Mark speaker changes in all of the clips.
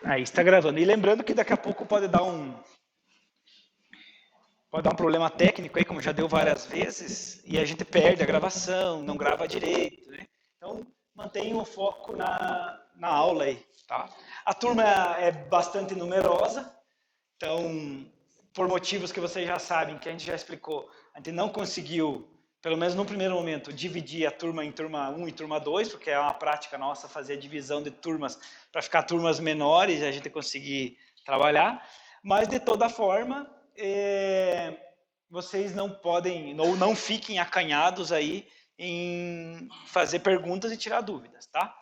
Speaker 1: Aí está gravando. E lembrando que daqui a pouco pode dar um problema técnico aí, como já deu várias vezes, e a gente perde a gravação, não grava direito, né? Então, mantenha o foco na aula aí, tá? A turma é bastante numerosa, então, por motivos que vocês já sabem, que a gente já explicou, a gente não conseguiu, pelo menos no primeiro momento, dividir a turma em turma 1 e turma 2, porque é uma prática nossa fazer a divisão de turmas para ficar turmas menores e a gente conseguir trabalhar. Mas, de toda forma, vocês não podem, ou não fiquem acanhados aí em fazer perguntas e tirar dúvidas, tá?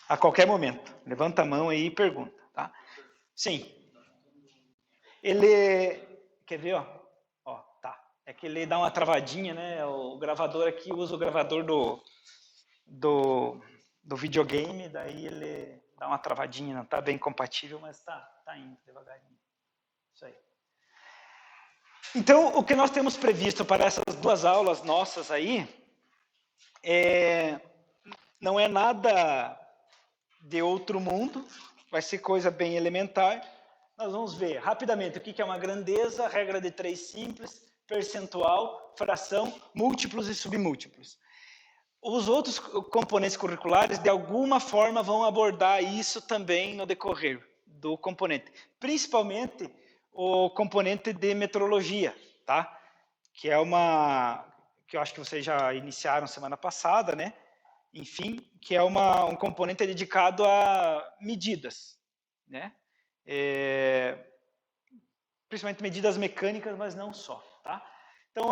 Speaker 1: A qualquer momento. Levanta a mão aí e pergunta, tá? Sim. Ele, quer ver, ó, tá. É que ele dá uma travadinha, né? O gravador aqui usa o gravador do videogame, daí ele dá uma travadinha, não tá bem compatível, mas tá indo devagarinho. Isso aí. Então, o que nós temos previsto para essas duas aulas nossas aí, não é nada de outro mundo, vai ser coisa bem elementar. Nós vamos ver rapidamente o que é uma grandeza, regra de 3 simples, percentual, fração, múltiplos e submúltiplos. Os outros componentes curriculares, de alguma forma, vão abordar isso também no decorrer do componente. Principalmente o componente de metrologia, tá? Que é que eu acho que vocês já iniciaram semana passada, né? Enfim, que é um componente dedicado a medidas, né? Principalmente medidas mecânicas, mas não só, tá? Então,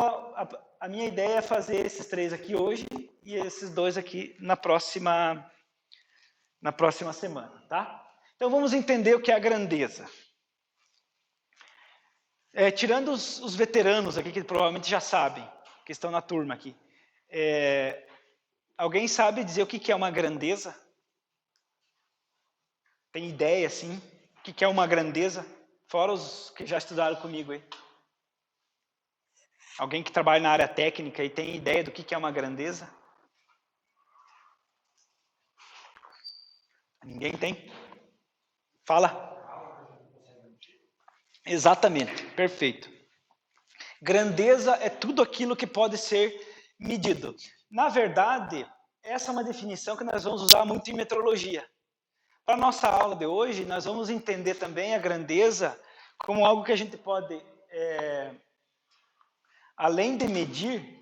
Speaker 1: a minha ideia é fazer esses 3 aqui hoje e esses 2 aqui na próxima semana, tá? Então, vamos entender o que é a grandeza. Tirando os veteranos aqui, que provavelmente já sabem, que estão na turma aqui. Alguém sabe dizer o que é uma grandeza? Tem ideia, assim? O que é uma grandeza? Fora os que já estudaram comigo aí. Alguém que trabalha na área técnica e tem ideia do que é uma grandeza? Ninguém tem? Fala. Exatamente, perfeito. Grandeza é tudo aquilo que pode ser medido. Na verdade, essa é uma definição que nós vamos usar muito em metrologia. Para a nossa aula de hoje, nós vamos entender também a grandeza como algo que a gente pode, além de medir,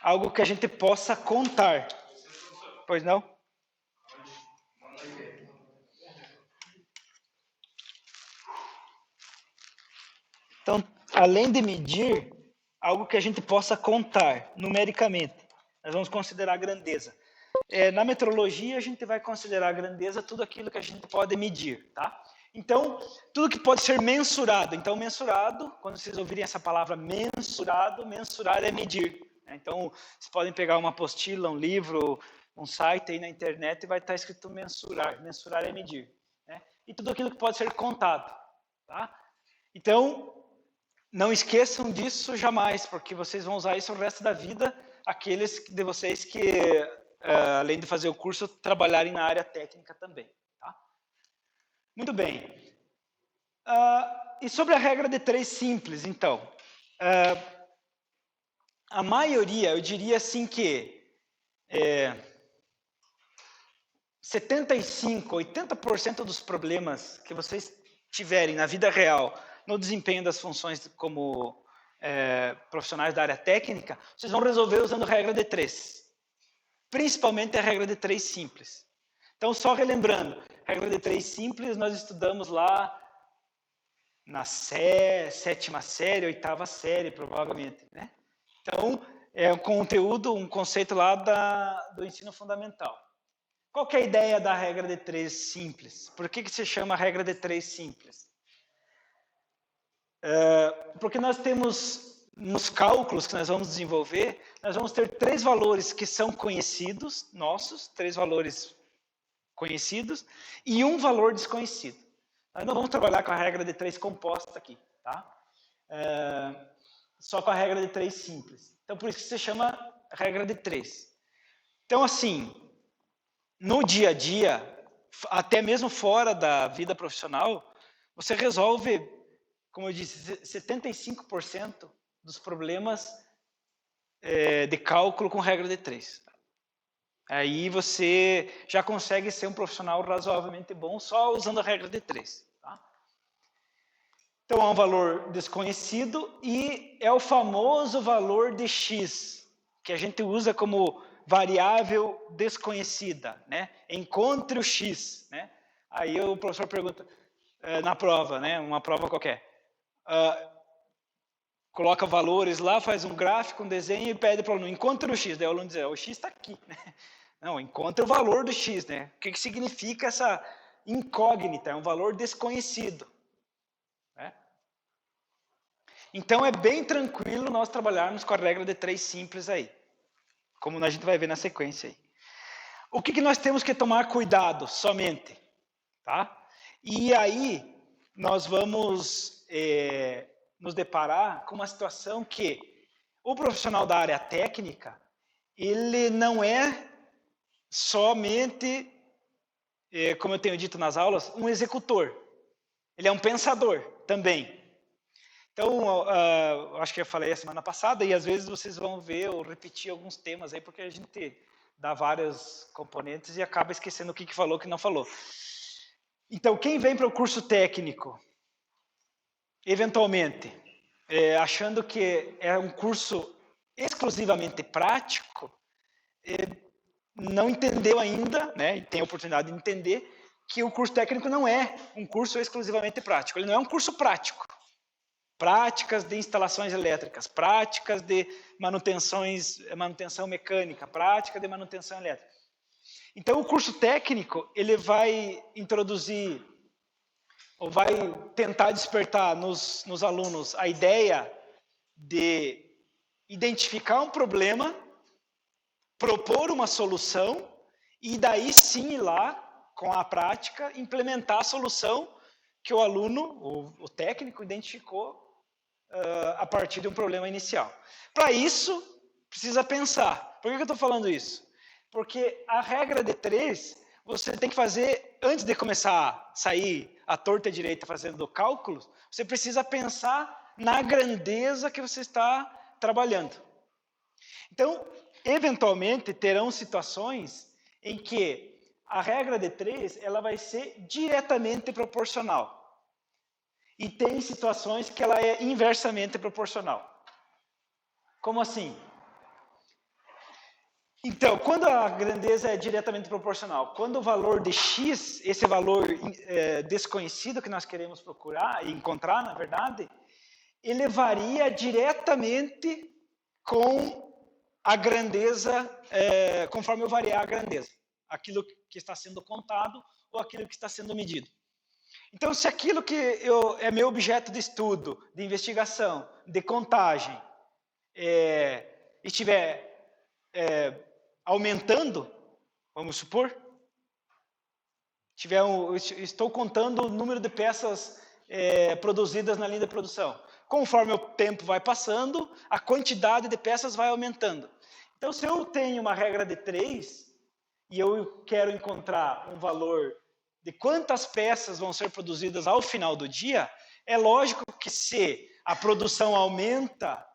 Speaker 1: algo que a gente possa contar. Pois não? Então, além de medir, algo que a gente possa contar numericamente. Nós vamos considerar grandeza. Na metrologia, a gente vai considerar grandeza tudo aquilo que a gente pode medir, tá? Então, tudo que pode ser mensurado. Então, mensurado, quando vocês ouvirem essa palavra mensurado, mensurar é medir. Né? Então, vocês podem pegar uma apostila, um livro, um site aí na internet e vai estar escrito mensurar. Mensurar é medir. Né? E tudo aquilo que pode ser contado, tá? Então, não esqueçam disso jamais, porque vocês vão usar isso o resto da vida, aqueles de vocês que, além de fazer o curso, trabalharem na área técnica também. Tá? Muito bem. E sobre a regra de 3 simples, então. A maioria, eu diria assim que 75%, 80% dos problemas que vocês tiverem na vida real, no desempenho das funções como profissionais da área técnica, vocês vão resolver usando regra de 3. Principalmente a regra de 3 simples. Então, só relembrando, regra de 3 simples nós estudamos lá na 7ª série, 8ª série, provavelmente. Né? Então, é um conteúdo, um conceito lá do ensino fundamental. Qual que é a ideia da regra de 3 simples? Por que se chama regra de 3 simples? Porque nós temos, nos cálculos que nós vamos desenvolver, nós vamos ter 3 valores que são conhecidos, nossos, 3 valores conhecidos, e um valor desconhecido. Nós não vamos trabalhar com a regra de 3 composta aqui, tá? Só com a regra de 3 simples. Então, por isso que se chama regra de 3. Então, assim, no dia a dia, até mesmo fora da vida profissional, você resolve, como eu disse, 75% dos problemas de cálculo com regra de 3. Aí você já consegue ser um profissional razoavelmente bom só usando a regra de 3. Tá? Então, é um valor desconhecido e é o famoso valor de x, que a gente usa como variável desconhecida, né? Encontre o x, né? Aí o professor pergunta na prova, né? Uma prova qualquer. Coloca valores lá, faz um gráfico, um desenho e pede para o aluno, encontre o x. Daí o aluno diz, o x está aqui, né? Não, encontre o valor do x, né? O que significa essa incógnita? É um valor desconhecido. Né? Então, é bem tranquilo nós trabalharmos com a regra de 3 simples aí, como a gente vai ver na sequência aí. O que nós temos que tomar cuidado somente? Tá? E aí, nós vamos nos deparar com uma situação que o profissional da área técnica, ele não é somente, como eu tenho dito nas aulas, um executor. Ele é um pensador também. Então, acho que eu falei a semana passada, e às vezes vocês vão ver ou repetir alguns temas aí, porque a gente dá vários componentes e acaba esquecendo o que falou, o que não falou. Então, quem vem para o curso técnico, eventualmente, achando que é um curso exclusivamente prático, não entendeu ainda, né, e tem a oportunidade de entender, que o curso técnico não é um curso exclusivamente prático. Ele não é um curso prático. Práticas de instalações elétricas, práticas de manutenção mecânica, prática de manutenção elétrica. Então, o curso técnico, ele vai introduzir, ou vai tentar despertar nos alunos a ideia de identificar um problema, propor uma solução, e daí sim ir lá, com a prática, implementar a solução que o aluno, o técnico, identificou a partir de um problema inicial. Para isso, precisa pensar. Por que eu estou falando isso? Porque a regra de 3, você tem que fazer, antes de começar a sair à torta e à direita fazendo cálculos, você precisa pensar na grandeza que você está trabalhando. Então, eventualmente, terão situações em que a regra de 3 ela vai ser diretamente proporcional. E tem situações que ela é inversamente proporcional. Como assim? Então, quando a grandeza é diretamente proporcional, quando o valor de x, esse valor desconhecido que nós queremos procurar e encontrar, na verdade, ele varia diretamente com a grandeza, conforme eu variar a grandeza. Aquilo que está sendo contado ou aquilo que está sendo medido. Então, se aquilo que é meu objeto de estudo, de investigação, de contagem, estiver aumentando, vamos supor, estou contando o número de peças produzidas na linha de produção. Conforme o tempo vai passando, a quantidade de peças vai aumentando. Então, se eu tenho uma regra de 3 e eu quero encontrar um valor de quantas peças vão ser produzidas ao final do dia, é lógico que se a produção aumenta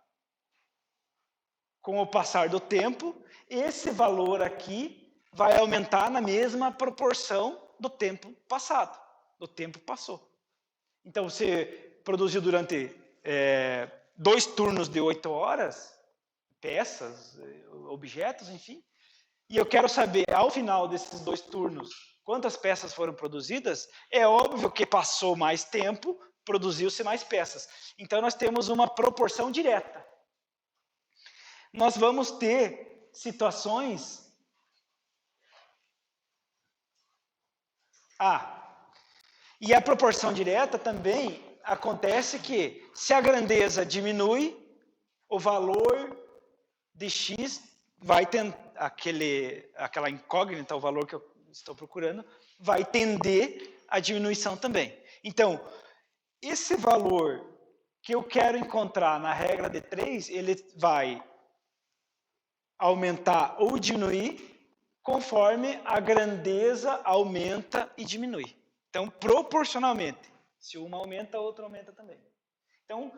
Speaker 1: com o passar do tempo, esse valor aqui vai aumentar na mesma proporção do tempo passado, do tempo passou. Então, você produziu durante 2 turnos de 8 horas, peças, objetos, enfim, e eu quero saber, ao final desses 2 turnos, quantas peças foram produzidas, é óbvio que passou mais tempo, produziu-se mais peças. Então, nós temos uma proporção direta. Nós vamos ter situações... e a proporção direta também acontece que, se a grandeza diminui, o valor de x vai ter aquela incógnita, o valor que eu estou procurando, vai tender à diminuição também. Então, esse valor que eu quero encontrar na regra de 3, ele vai aumentar ou diminuir conforme a grandeza aumenta e diminui. Então, proporcionalmente. Se uma aumenta, a outra aumenta também. Então,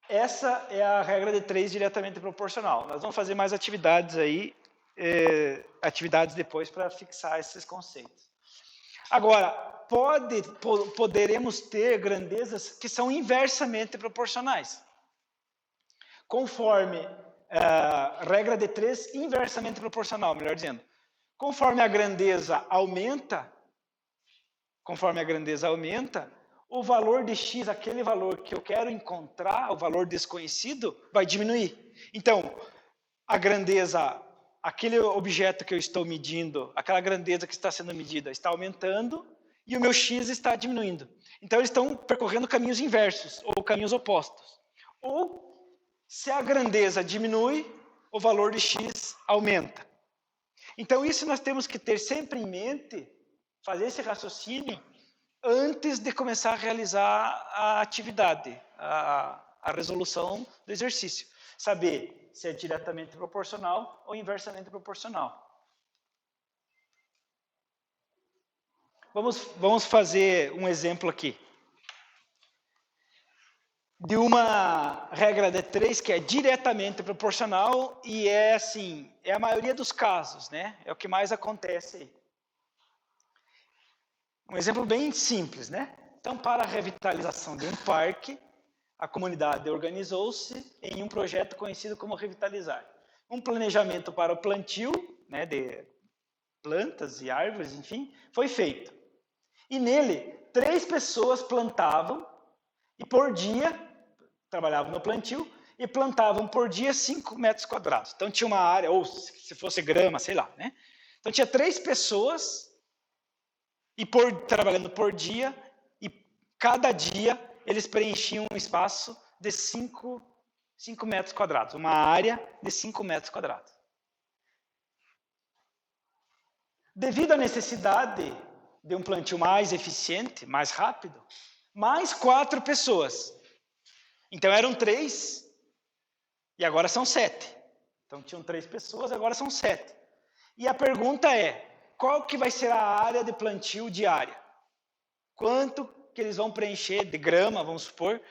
Speaker 1: essa é a regra de 3 diretamente proporcional. Nós vamos fazer mais atividades aí, atividades depois para fixar esses conceitos. Agora, poderemos ter grandezas que são inversamente proporcionais. Conforme regra de 3 inversamente proporcional, melhor dizendo. Conforme a grandeza aumenta, o valor de x, aquele valor que eu quero encontrar, o valor desconhecido, vai diminuir. Então, a grandeza, aquele objeto que eu estou medindo, aquela grandeza que está sendo medida, está aumentando e o meu x está diminuindo. Então, eles estão percorrendo caminhos inversos ou caminhos opostos. Ou, se a grandeza diminui, o valor de x aumenta. Então, isso nós temos que ter sempre em mente, fazer esse raciocínio, antes de começar a realizar a atividade, a resolução do exercício. Saber se é diretamente proporcional ou inversamente proporcional. Vamos fazer um exemplo aqui. De uma regra de 3 que é diretamente proporcional e é assim, é a maioria dos casos, né? É o que mais acontece aí. Um exemplo bem simples, né? Então, para a revitalização de um parque, a comunidade organizou-se em um projeto conhecido como Revitalizar. Um planejamento para o plantio, né, de plantas e árvores, enfim, foi feito. E nele, 3 pessoas plantavam e por dia, trabalhavam no plantio, e plantavam por dia 5 metros quadrados. Então tinha uma área, ou se fosse grama, sei lá, né? Então tinha 3 pessoas e trabalhando por dia, e cada dia eles preenchiam um espaço de 5 metros quadrados, uma área de 5 metros quadrados. Devido à necessidade de um plantio mais eficiente, mais rápido, mais 4 pessoas. Então eram 3 e agora são 7. Então tinham 3 pessoas, agora são 7. E a pergunta é, qual que vai ser a área de plantio diária? Quanto que eles vão preencher de grama, vamos supor,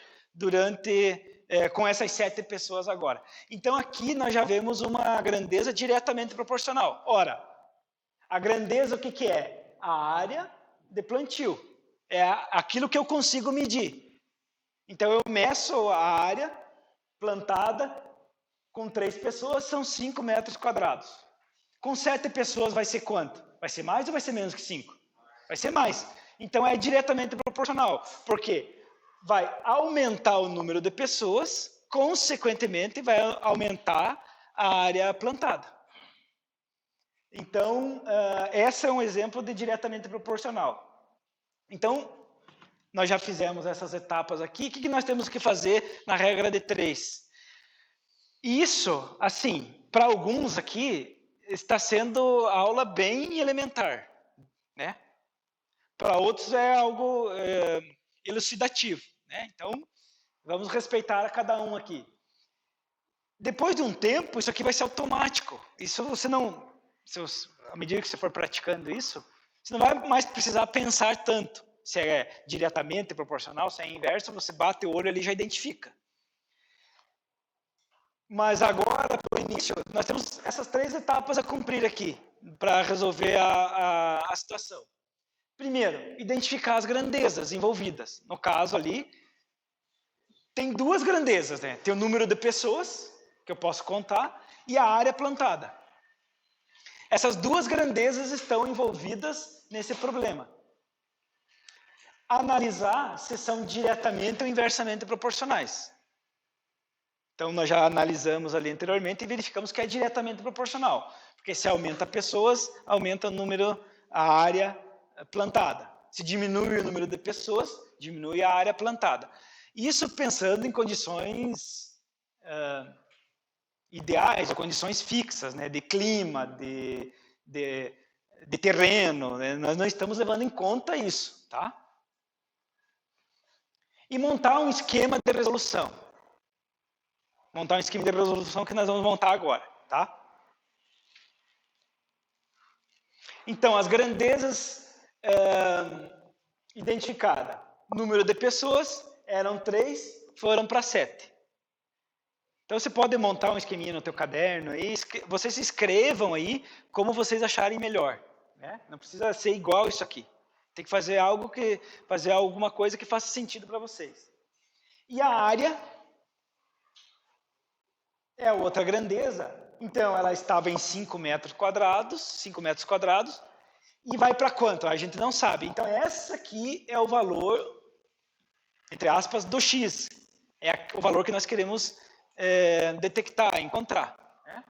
Speaker 1: com essas 7 pessoas agora? Então aqui nós já vemos uma grandeza diretamente proporcional. Ora, a grandeza o que é? A área de plantio. É aquilo que eu consigo medir. Então eu meço a área plantada com 3 pessoas, são 5 metros quadrados. Com 7 pessoas vai ser quanto? Vai ser mais ou vai ser menos que 5? Vai ser mais. Então é diretamente proporcional, porque vai aumentar o número de pessoas, consequentemente vai aumentar a área plantada. Então, esse é um exemplo de diretamente proporcional. Então, nós já fizemos essas etapas aqui. O que nós temos que fazer na regra de 3? Isso, assim, para alguns aqui, está sendo aula bem elementar, né? Para outros é algo elucidativo, né? Então, vamos respeitar a cada um aqui. Depois de um tempo, isso aqui vai ser automático. Isso você não, à medida que você for praticando isso, você não vai mais precisar pensar tanto. Se é diretamente proporcional, se é inverso, você bate o olho ali e já identifica. Mas agora, para o início, nós temos essas 3 etapas a cumprir aqui, para resolver a situação. Primeiro, identificar as grandezas envolvidas. No caso ali, tem 2 grandezas, né? Tem o número de pessoas, que eu posso contar, e a área plantada. Essas 2 grandezas estão envolvidas nesse problema. Analisar se são diretamente ou inversamente proporcionais. Então, nós já analisamos ali anteriormente e verificamos que é diretamente proporcional. Porque se aumenta pessoas, aumenta o número, a área plantada. Se diminui o número de pessoas, diminui a área plantada. Isso pensando em condições ideais, ou condições fixas, né, de clima, de terreno. Né? Nós não estamos levando em conta isso. Tá? E montar um esquema de resolução. Montar um esquema de resolução que nós vamos montar agora, tá? Então, as grandezas identificadas. Número de pessoas eram 3, foram para 7. Então, você pode montar um esqueminha no teu caderno aí, vocês escrevam aí como vocês acharem melhor. Né? Não precisa ser igual isso aqui. Tem que fazer alguma coisa que faça sentido para vocês. E a área é outra grandeza. Então, ela estava em 5 metros quadrados, e vai para quanto? A gente não sabe. Então, essa aqui é o valor, entre aspas, do X. É o valor que nós queremos detectar, encontrar. Né?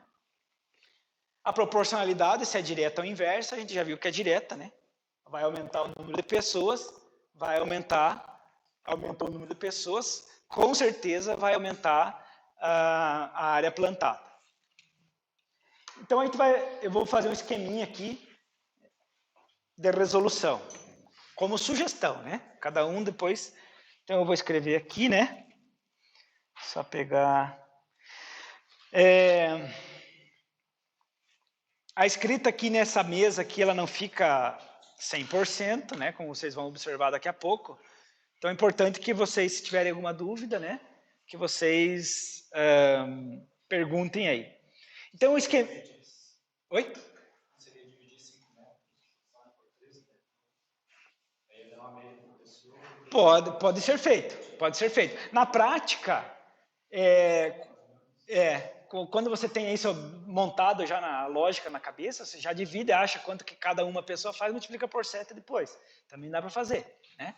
Speaker 1: A proporcionalidade, se é direta ou inversa, a gente já viu que é direta, né? Vai aumentar o número de pessoas, aumentou o número de pessoas, com certeza vai aumentar a área plantada. Então, eu vou fazer um esqueminha aqui de resolução, como sugestão, né? Cada um depois, então eu vou escrever aqui, né? Só pegar... A escrita aqui nessa mesa aqui, ela não fica 100%, né? Como vocês vão observar daqui a pouco. Então é importante que vocês, se tiverem alguma dúvida, né? Que vocês perguntem aí. Então o esquema... Oi?
Speaker 2: Seria dividir 5 metros só por 3, né? Aí dá uma média por pessoa.
Speaker 1: Pode ser feito. Na prática, quando você tem isso montado já na lógica na cabeça, você já divide, acha quanto que cada uma pessoa faz, multiplica por 7 depois. Também dá para fazer, né?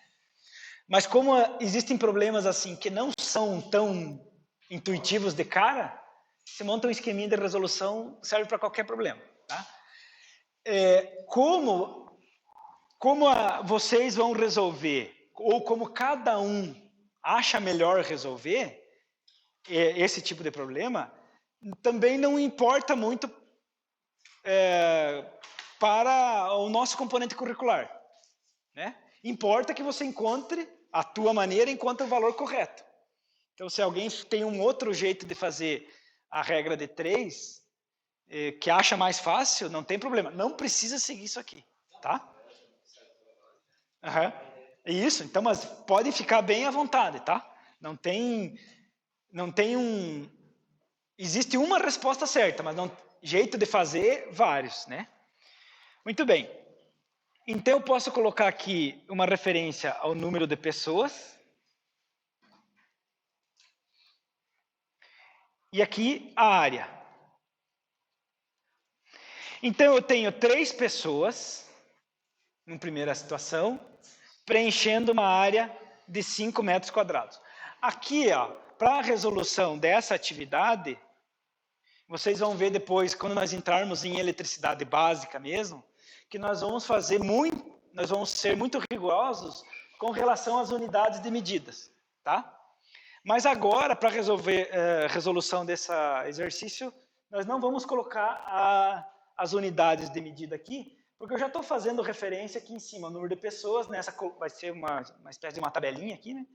Speaker 1: Mas como existem problemas assim que não são tão intuitivos de cara, você monta um esqueminha de resolução, serve para qualquer problema, tá? Como vocês vão resolver, ou como cada um acha melhor resolver esse tipo de problema, também não importa muito para o nosso componente curricular. Né? Importa que você encontre a tua maneira, encontre o valor correto. Então, se alguém tem um outro jeito de fazer a regra de 3, que acha mais fácil, não tem problema. Não precisa seguir isso aqui, tá? Uhum. Isso, então, mas pode ficar bem à vontade, tá? Não tem existe uma resposta certa, mas jeito de fazer, vários, né? Muito bem. Então, eu posso colocar aqui uma referência ao número de pessoas. E aqui a área. Então, eu tenho 3 pessoas, em primeira situação, preenchendo uma área de 5 metros quadrados. Aqui, para a resolução dessa atividade, vocês vão ver depois, quando nós entrarmos em eletricidade básica mesmo, que nós vamos ser muito rigorosos com relação às unidades de medidas, tá? Mas agora, para resolver resolução desse exercício, nós não vamos colocar as unidades de medida aqui, porque eu já estou fazendo referência aqui em cima, o número de pessoas, vai ser uma espécie de uma tabelinha aqui, né?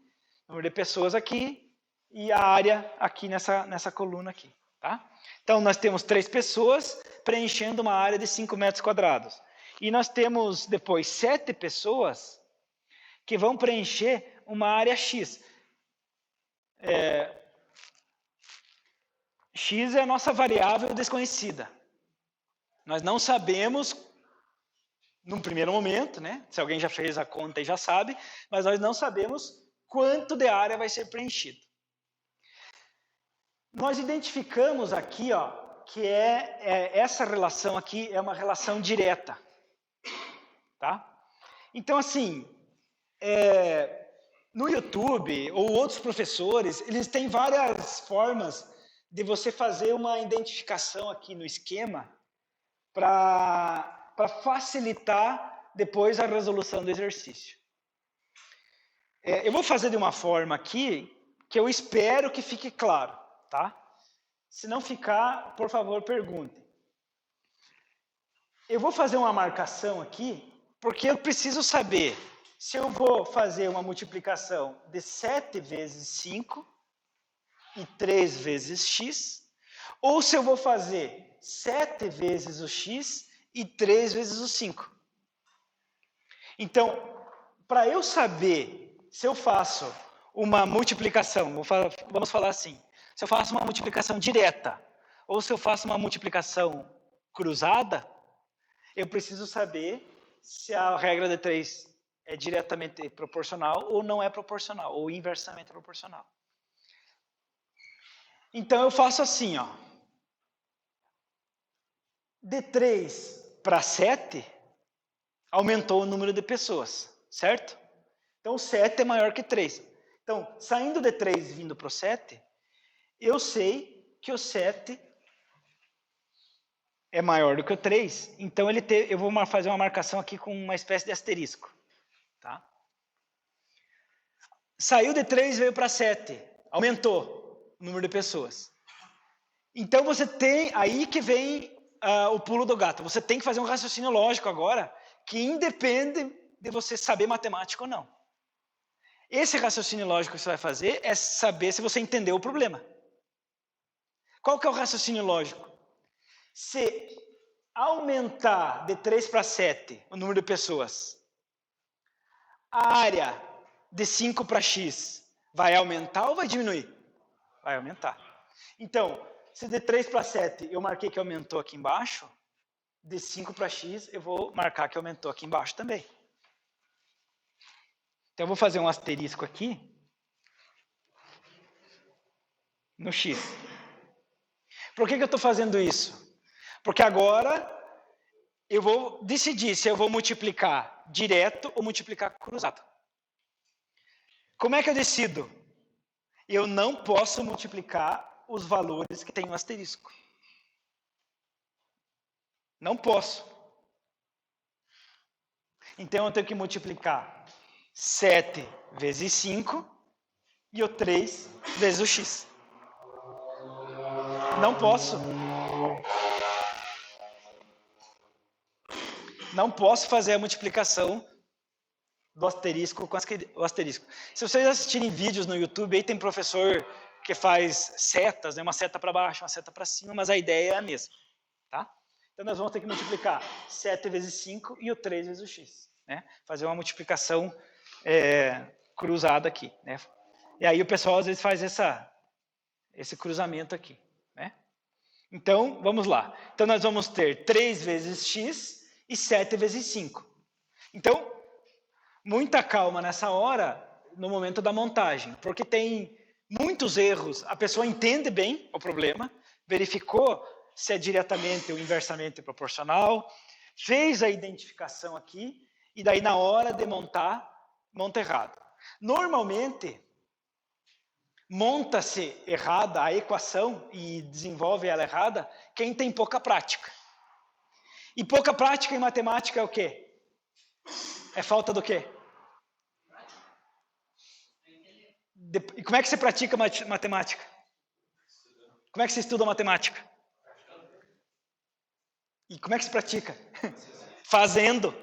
Speaker 1: Número de pessoas aqui e a área aqui nessa coluna aqui, tá? Então, nós temos 3 pessoas preenchendo uma área de 5 metros quadrados. E nós temos depois 7 pessoas que vão preencher uma área X. X é a nossa variável desconhecida. Nós não sabemos, num primeiro momento, né? Se alguém já fez a conta e já sabe, mas nós não sabemos quanto de área vai ser preenchido. Nós identificamos aqui, que essa relação aqui é uma relação direta, tá? Então, assim, no YouTube ou outros professores, eles têm várias formas de você fazer uma identificação aqui no esquema para facilitar depois a resolução do exercício. Eu vou fazer de uma forma aqui que eu espero que fique claro, tá? Se não ficar, por favor, perguntem. Eu vou fazer uma marcação aqui, porque eu preciso saber se eu vou fazer uma multiplicação de 7 vezes 5 e 3 vezes x, ou se eu vou fazer 7 vezes o x e 3 vezes o 5. Então, para eu saber se eu faço uma multiplicação, vamos falar assim, se eu faço uma multiplicação direta ou se eu faço uma multiplicação cruzada, eu preciso saber se a regra de 3 é diretamente proporcional ou não é proporcional, ou inversamente proporcional. Então eu faço assim, ó. De 3 para 7, aumentou o número de pessoas, certo? Então 7 é maior que 3. Então, saindo de 3 e vindo para o 7, eu sei que o 7 é maior do que o 3. Então eu vou fazer uma marcação aqui com uma espécie de asterisco. Tá? Saiu de 3 e veio para 7. Aumentou o número de pessoas. Então você tem, aí que vem o pulo do gato. Você tem que fazer um raciocínio lógico agora, que independe de você saber matemática ou não. Esse raciocínio lógico que você vai fazer é saber se você entendeu o problema. Qual que é o raciocínio lógico? Se aumentar de 3 para 7 o número de pessoas, a área de 5 para x vai aumentar ou vai diminuir? Vai aumentar. Então, se de 3 para 7 eu marquei que aumentou aqui embaixo, de 5 para x eu vou marcar que aumentou aqui embaixo também. Então eu vou fazer um asterisco aqui no x. Por que eu estou fazendo isso? Porque agora eu vou decidir se eu vou multiplicar direto ou multiplicar cruzado. Como é que eu decido? Eu não posso multiplicar os valores que tem um asterisco. Não posso. Então eu tenho que multiplicar 7 vezes 5 e o 3 vezes o x. Não posso. Não posso fazer a multiplicação do asterisco com o asterisco. Se vocês assistirem vídeos no YouTube, aí tem professor que faz setas, né? Uma seta para baixo, uma seta para cima, mas a ideia é a mesma. Tá? Então nós vamos ter que multiplicar 7 vezes 5 e o 3 vezes o x. Né? Fazer uma multiplicação cruzada aqui. Né? E aí o pessoal às vezes faz esse cruzamento aqui. Né? Então, vamos lá. Então nós vamos ter 3 vezes x e 7 vezes 5. Então, muita calma nessa hora, no momento da montagem, porque tem muitos erros. A pessoa entende bem o problema, verificou se é diretamente ou inversamente proporcional, fez a identificação aqui, e daí na hora de montar, monta errado. Normalmente, monta-se errada a equação e desenvolve ela errada quem tem pouca prática. E pouca prática em matemática é o quê? É falta do quê? E como é que você pratica matemática? Como é que você estuda matemática? E como é que se pratica? Fazendo.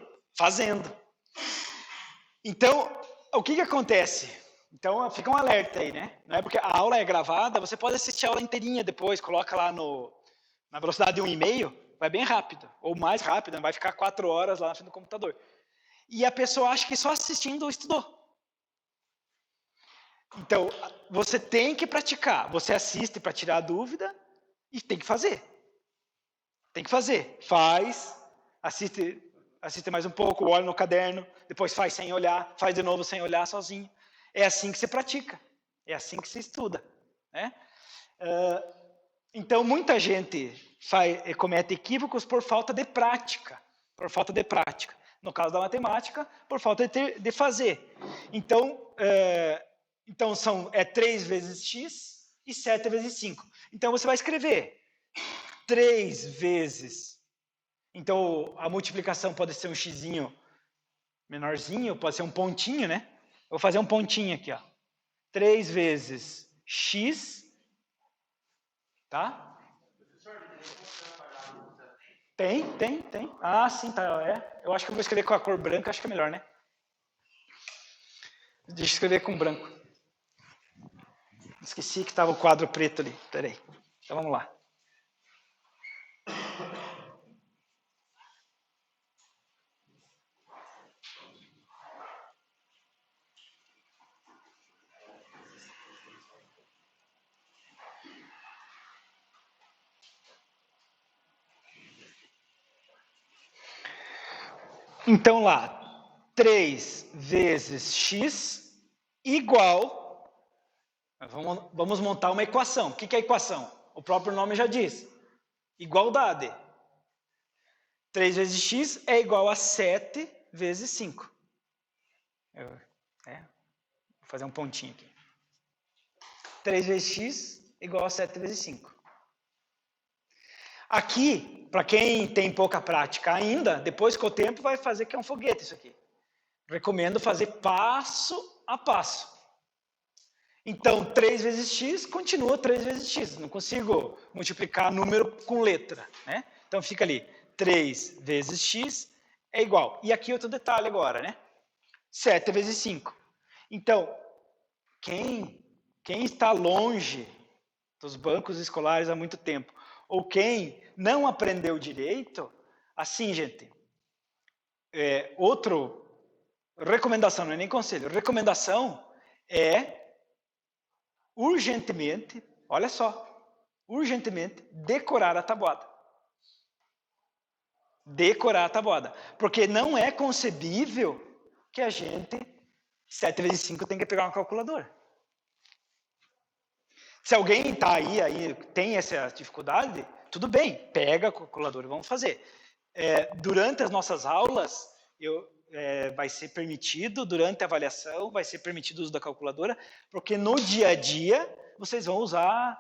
Speaker 1: Então, o que acontece? Então, fica um alerta aí, né? Não é porque a aula é gravada, você pode assistir a aula inteirinha depois, coloca lá na velocidade de 1,5, vai bem rápido, ou mais rápido, vai ficar 4 horas lá na frente do computador. E a pessoa acha que só assistindo estudou. Então, você tem que praticar. Você assiste para tirar a dúvida e tem que fazer. Tem que fazer. Faz, assiste mais um pouco, olha no caderno, depois faz sem olhar, faz de novo sem olhar sozinho. É assim que se pratica. É assim que se estuda. Né? Então, muita gente comete equívocos por falta de prática. Por falta de prática. No caso da matemática, por falta de fazer. Então, 3 vezes x e 7 vezes 5. Então, você vai escrever 3 vezes. Então, a multiplicação pode ser um xzinho menorzinho, pode ser um pontinho, né? Vou fazer um pontinho aqui, ó. 3 vezes x, tá? Tem. Ah, sim, tá. Eu acho que eu vou escrever com a cor branca, acho que é melhor, né? Deixa eu escrever com branco. Esqueci que estava o quadro preto ali. Peraí. Então vamos lá. Então lá, 3 vezes x igual... Vamos montar uma equação. O que é equação? O próprio nome já diz. Igualdade. 3 vezes x é igual a 7 vezes 5. Vou fazer um pontinho aqui. 3 vezes x igual a 7 vezes 5. Aqui, para quem tem pouca prática ainda, depois com o tempo vai fazer que é um foguete isso aqui. Recomendo fazer passo a passo. Então, 3 vezes x continua 3 vezes x. Não consigo multiplicar número com letra, né? Então, fica ali. 3 vezes x é igual. E aqui outro detalhe agora, né? 7 vezes 5. Então, quem está longe dos bancos escolares há muito tempo, ou quem não aprendeu direito, assim, gente, recomendação, não é nem conselho, recomendação é urgentemente, olha só, urgentemente decorar a tabuada. Decorar a tabuada. Porque não é concebível que a gente, 7 vezes 5, tem que pegar uma calculadora. Se alguém está aí, tem essa dificuldade, tudo bem, pega a calculadora e vamos fazer. Durante as nossas aulas, vai ser permitido, durante a avaliação, vai ser permitido o uso da calculadora, porque no dia a dia, vocês vão usar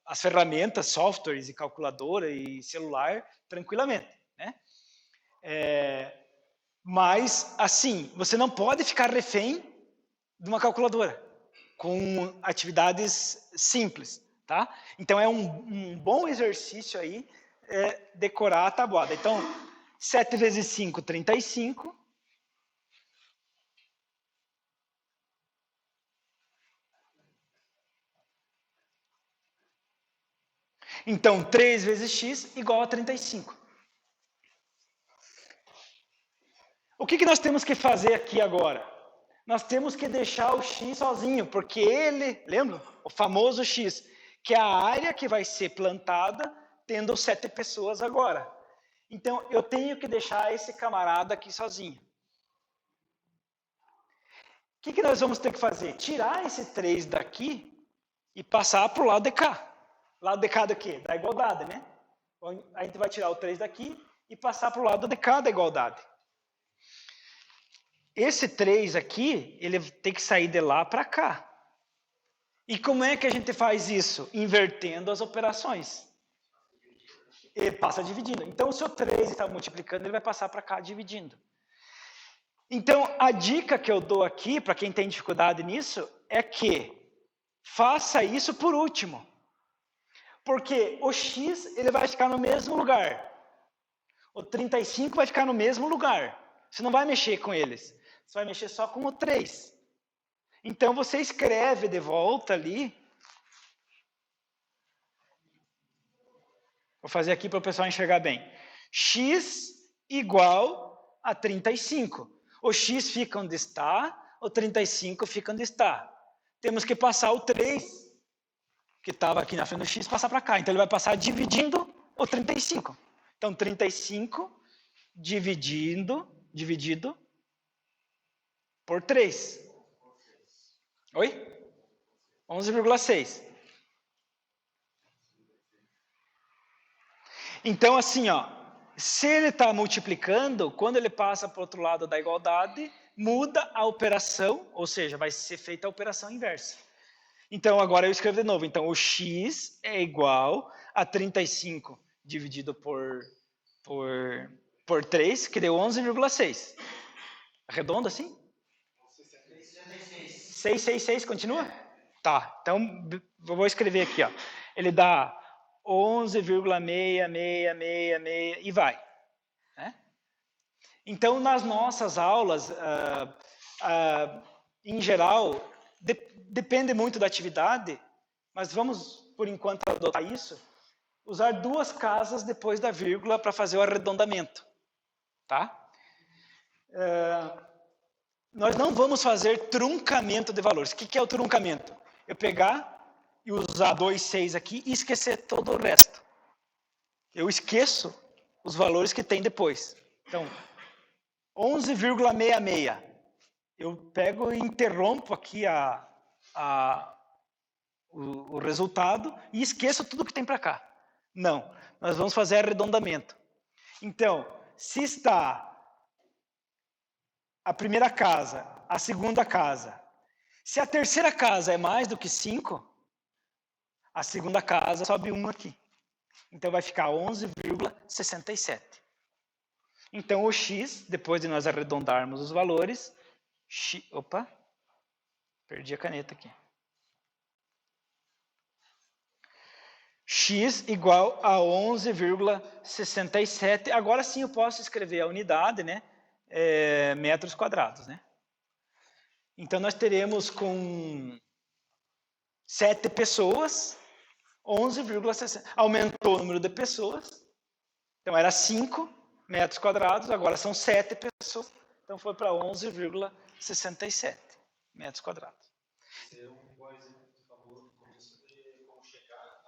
Speaker 1: as ferramentas, softwares e calculadora e celular tranquilamente, né? Mas, assim, você não pode ficar refém de uma calculadora com atividades simples, tá? Então, é um bom exercício aí decorar a tabuada. Então, 7 vezes 5, 35. Então, 3 vezes x igual a 35. O que nós temos que fazer aqui agora? Nós temos que deixar o x sozinho, porque ele, lembra? O famoso x, que é a área que vai ser plantada, tendo 7 pessoas agora. Então, eu tenho que deixar esse camarada aqui sozinho. O que nós vamos ter que fazer? Tirar esse 3 daqui e passar para o lado de cá. Lado de cá do quê? Da igualdade, né? A gente vai tirar o 3 daqui e passar para o lado de cá da igualdade. Esse 3 aqui, ele tem que sair de lá para cá. E como é que a gente faz isso? Invertendo as operações. Ele passa dividindo. Então, se o 3 está multiplicando, ele vai passar para cá dividindo. Então, a dica que eu dou aqui, para quem tem dificuldade nisso, é que faça isso por último. Porque o x ele vai ficar no mesmo lugar. O 35 vai ficar no mesmo lugar. Você não vai mexer com eles. Você vai mexer só com o 3. Então, você escreve de volta ali. Vou fazer aqui para o pessoal enxergar bem. X igual a 35. O x fica onde está, o 35 fica onde está. Temos que passar o 3, que estava aqui na frente do x, passar para cá. Então, ele vai passar dividindo o 35. Então, 35 dividido por 3. Oi? 11,6. Então, assim, ó, se ele está multiplicando, quando ele passa para o outro lado da igualdade, muda a operação, ou seja, vai ser feita a operação inversa. Então, agora eu escrevo de novo. Então, o x é igual a 35 dividido por 3, que deu 11,6. Arredondo assim? 666, continua? Tá, então eu vou escrever aqui, ó. Ele dá 11,6666 e vai. Né? Então, nas nossas aulas, em geral, depende muito da atividade, mas vamos, por enquanto, adotar isso, usar 2 casas depois da vírgula para fazer o arredondamento. Tá? Nós não vamos fazer truncamento de valores. O que é o truncamento? Eu pegar e usar 2,6 aqui e esquecer todo o resto. Eu esqueço os valores que tem depois. Então, 11,66. Eu pego e interrompo aqui o resultado e esqueço tudo que tem para cá. Não, nós vamos fazer arredondamento. Então, se está a primeira casa, a segunda casa, se a terceira casa é mais do que 5, a segunda casa sobe 1 aqui. Então, vai ficar 11,67. Então, o x, depois de nós arredondarmos os valores, opa, perdi a caneta aqui. X igual a 11,67. Agora sim eu posso escrever a unidade, né? Metros quadrados, né? Então, nós teremos com 7 pessoas, 11,60. Aumentou o número de pessoas. Então, era 5 metros quadrados, agora são 7 pessoas. Então, foi para 11,67 metros quadrados.
Speaker 2: Você um igual exemplo que você falou no começo de como chegar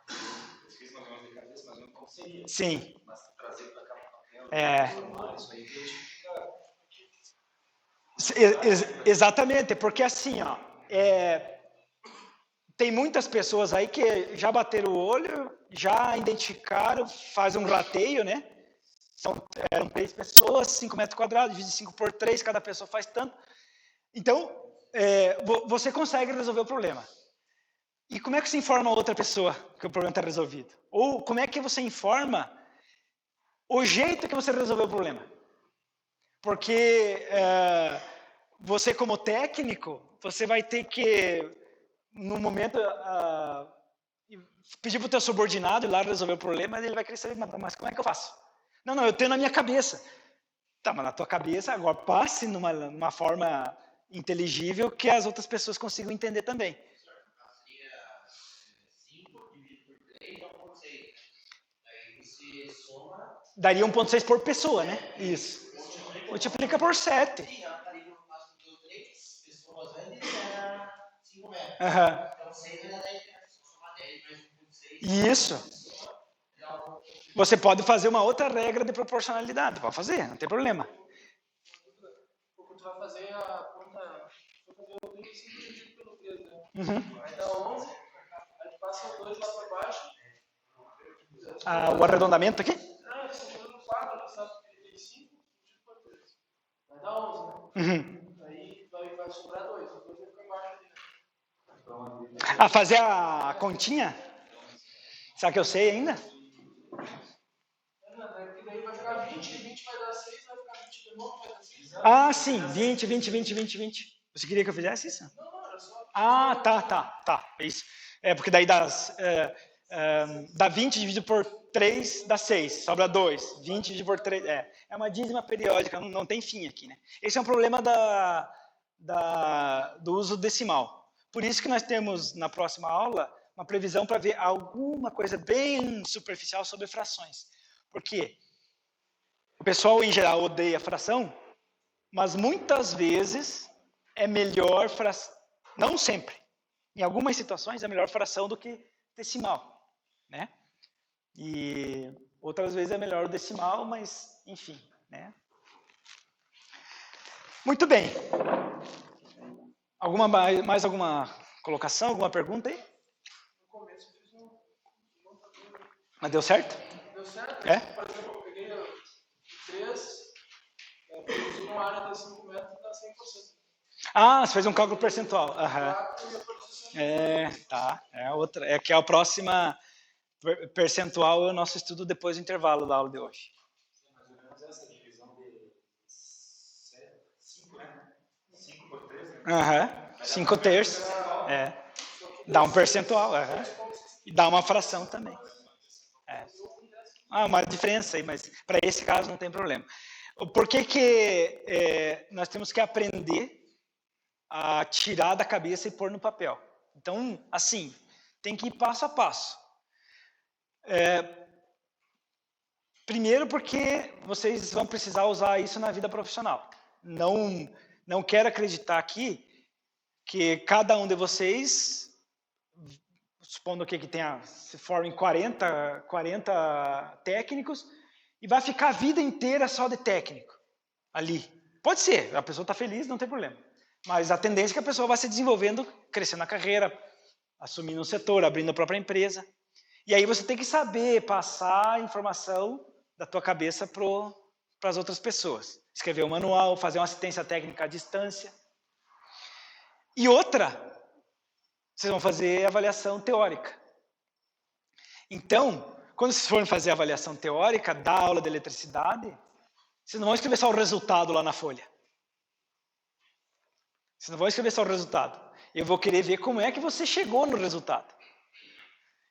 Speaker 2: eu esqueci mais ou menos de cabeça, mas não conseguia.
Speaker 1: Sim.
Speaker 2: Mas trazer para cá o papel, isso aí
Speaker 1: Exatamente, porque assim, ó, tem muitas pessoas aí que já bateram o olho, já identificaram, faz um rateio, né? Eram 3 pessoas, 5 metros quadrados, divide 5 por 3, cada pessoa faz tanto. Então, você consegue resolver o problema. E como é que se informa a outra pessoa que o problema está resolvido? Ou como é que você informa o jeito que você resolveu o problema? Porque você, como técnico, você vai ter que, no momento, pedir para o teu subordinado ir lá resolver o problema, ele vai querer saber, mas como é que eu faço? Não, eu tenho na minha cabeça. Tá, mas na tua cabeça, agora passe numa forma inteligível que as outras pessoas consigam entender também. Daria 1,6 por pessoa, né? Isso. Multiplica por 7.
Speaker 3: Sim, ela estaria no caso de 3 pessoas antes, era 5 metros.
Speaker 1: Uhum.
Speaker 3: Então 6 era 10 metros. Se somar 10 mais 1,6.
Speaker 1: Isso. Você pode fazer uma outra regra de proporcionalidade. Pode fazer, não tem problema.
Speaker 4: Porque tu vai fazer a conta, tu vai fazer o 35 dividido pelo 3, né?
Speaker 1: Uhum.
Speaker 4: Aí dá 11, aí tu passa o 2 lá para baixo.
Speaker 1: O arredondamento aqui?
Speaker 4: Ah, você está no 4, sabe? 35 dividido por 3. Vai dar 11, né?
Speaker 1: Uhum.
Speaker 4: Aí vai sobrar 2, o 2 vai ficar embaixo ali, né?
Speaker 1: Fazer a continha? Será que eu sei ainda?
Speaker 4: Porque daí vai ficar 20, 20 vai dar 6, vai ficar 20 de novo, vai dar 6.
Speaker 1: Sim, 20, 20, 20, 20, 20. Você queria que eu fizesse isso?
Speaker 4: Não, era só.
Speaker 1: Tá. Isso. Porque daí dá 20 dividido por 3 dá 6, sobra 2. 20 dividido por 3, é uma dízima periódica, não tem fim aqui, né? Esse é um problema do uso decimal. Por isso que nós temos, na próxima aula, uma previsão para ver alguma coisa bem superficial sobre frações. Por quê? O pessoal, em geral, odeia fração, mas muitas vezes é melhor fração, não sempre, em algumas situações é melhor fração do que decimal, né? E outras vezes é melhor o decimal, mas enfim, né? Muito bem. Mais alguma colocação, alguma pergunta aí?
Speaker 4: No começo eles não sabiam.
Speaker 1: Mas deu certo?
Speaker 4: Deu certo?
Speaker 1: Por
Speaker 4: exemplo, eu peguei 3, produzi uma área de 5 metros e dá 100%.
Speaker 1: Você fez um cálculo percentual. Tá. É que a próxima percentual é o nosso estudo depois do intervalo da aula de hoje.
Speaker 2: Mais ou menos essa divisão de 5, né? 5 por 3, né?
Speaker 1: 5 terços. Dá um percentual. E dá uma fração também. Uma diferença aí, mas para esse caso não tem problema. Por que nós temos que aprender a tirar da cabeça e pôr no papel? Então, assim, tem que ir passo a passo. Primeiro porque vocês vão precisar usar isso na vida profissional. Não quero acreditar aqui que cada um de vocês, supondo que se formem 40 técnicos, e vai ficar a vida inteira só de técnico ali. Pode ser, a pessoa está feliz, não tem problema. Mas a tendência é que a pessoa vai se desenvolvendo, crescendo na carreira, assumindo um setor, abrindo a própria empresa. E aí você tem que saber passar a informação da tua cabeça para as outras pessoas. Escrever um manual, fazer uma assistência técnica à distância. E outra, vocês vão fazer avaliação teórica. Então, quando vocês forem fazer a avaliação teórica da aula de eletricidade, vocês não vão escrever só o resultado lá na folha. Vocês não vão escrever só o resultado. Eu vou querer ver como é que você chegou no resultado.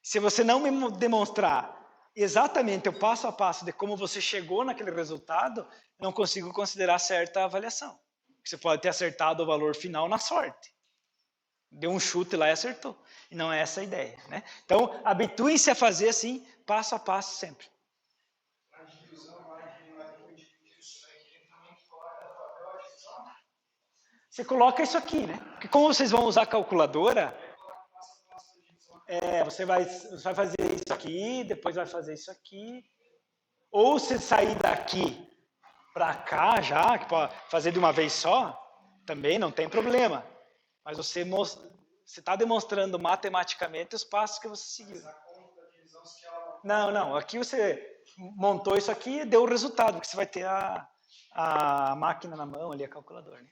Speaker 1: Se você não me demonstrar exatamente o passo a passo de como você chegou naquele resultado, eu não consigo considerar certa a avaliação. Você pode ter acertado o valor final na sorte. Deu um chute lá e acertou. E não é essa a ideia, né? Então, habituem-se a fazer assim, passo a passo sempre. Você coloca isso aqui, né? Porque como vocês vão usar a calculadora, você vai fazer isso aqui, depois vai fazer isso aqui. Ou se sair daqui para cá já, que pode fazer de uma vez só, também não tem problema. Mas você está demonstrando matematicamente os passos que você seguiu. Não. Aqui você montou isso aqui e deu o resultado, porque você vai ter a máquina na mão ali, a calculadora. Né?